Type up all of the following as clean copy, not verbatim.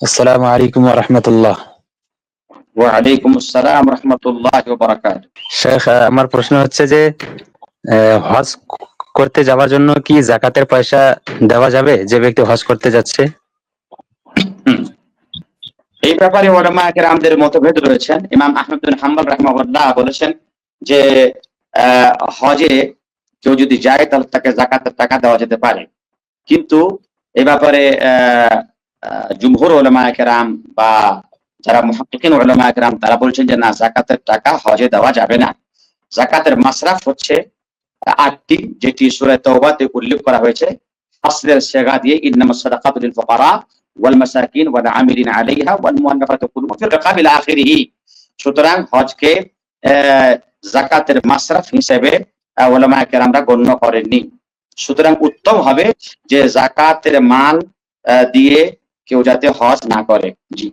আসসালামু আলাইকুম ওয়া রাহমাতুল্লাহ। ওয়ালাইকুম আসসালাম রহমতুল্লাহ ওয়া বারাকাতুহু। শেখ, আমার প্রশ্ন হচ্ছে যে হজ করতে যাওয়ার জন্য কি যাকাতের পয়সা দেওয়া যাবে যে ব্যক্তি হজ করতে যাচ্ছে? হুম, এই ব্যাপারে উলামায়ে কেরামদের মতভেদ রয়েছেন। ইমাম আহমদ বিন হাম্বল রাহিমাহুল্লাহ বলেছেন যে হজে কেউ যদি যায় তাহলে তাকে যাকাতের টাকা দেওয়া যেতে পারে, কিন্তু এ ব্যাপারে জুমহুর উলামায়ে কেরাম বা যারা মুহাক্কিকিন উলামায়ে কেরাম তারা বলছেন যে না, যাকাতের টাকা হজে দেওয়া যাবে না। যাকাতের মাসরাফ হচ্ছে আটটি, যেটি সূরা তাওবাতে উল্লেখ করা হয়েছে আসলের সেগা দিয়ে, ইন্নামাস সাদাকাতু লিল ফুকারা ওয়াল মাসাকিন ওয়াল আমিলিন আলাইহা ওয়াল মুআল্লাফাতি কুলুবুহুম ফির রিকাব ইলা আখিরিহি। সুতরাং হজকে যাকাতের মাসরাফ হিসেবে উলামায়ে কেরামরা গণ্য করেননি। সুতরাং উত্তম হবে যে যাকাতের মাল দিয়ে কেউ যাতে হজ না করে। জি।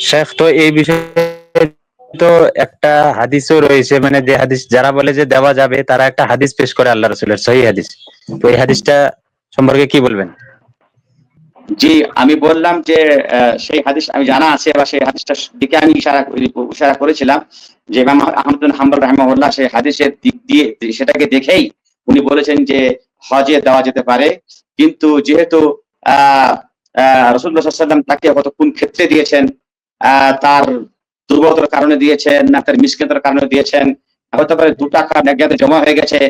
শেখ, তো এই বিষয়ে তো একটা হাদিসও রয়েছে, মানে যে হাদিস যারা বলে যে দেওয়া যাবে তারা একটা হাদিস পেশ করে আল্লাহ রাসূলের সহিহ হাদিস। তো এই হাদিসটা সম্পর্কে কি বলবেন? জি, আমি বললাম যে সেই হাদিস আমি জানা আছে, বা সেই হাদিসটার দিকে আমি ইশারা করেছিলাম যে ইমাম আহমদ বিন হাম্বল রাহিমাহুল্লাহ সেই হাদিসের দিক দিয়ে সেটাকে দেখেই উনি বলেছেন যে হজে দেওয়া যেতে পারে, কিন্তু যেহেতু রাসূলুল্লাহ সাল্লাল্লাহু আলাইহি ওয়াসাল্লাম তাকে হয়তো কোন ক্ষেত্রে দিয়েছেন, তার দুর্বলতার কারণে দিয়েছেন না তার মিসকিনতার কারণে দিয়েছেন, হতে পারে 2 টাকা ব্যাংকে জমা হয়ে গেছে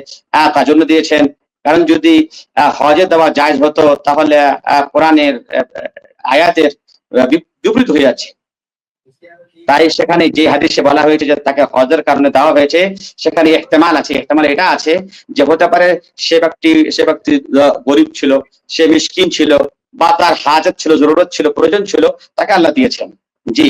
তার জন্য দিয়েছেন। কারণ যদি হজে দেওয়া জায়েজ হতো তাহলে কোরআনের আয়াতের বিপরীত হয়ে যাচ্ছে। তাই সেখানে যে হাদিসে বলা হয়েছে যে তাকে হজের কারণে দেওয়া হয়েছে, সেখানে ইহতিমাল আছে। ইহতিমাল এটা আছে যে হতে পারে সে ব্যক্তি গরীব ছিল, সে মিসকিন ছিল, বা তার হাজত ছিল, জরুরত ছিল, প্রয়োজন ছিল, তাকে আল্লাহ দিয়েছেন। জি।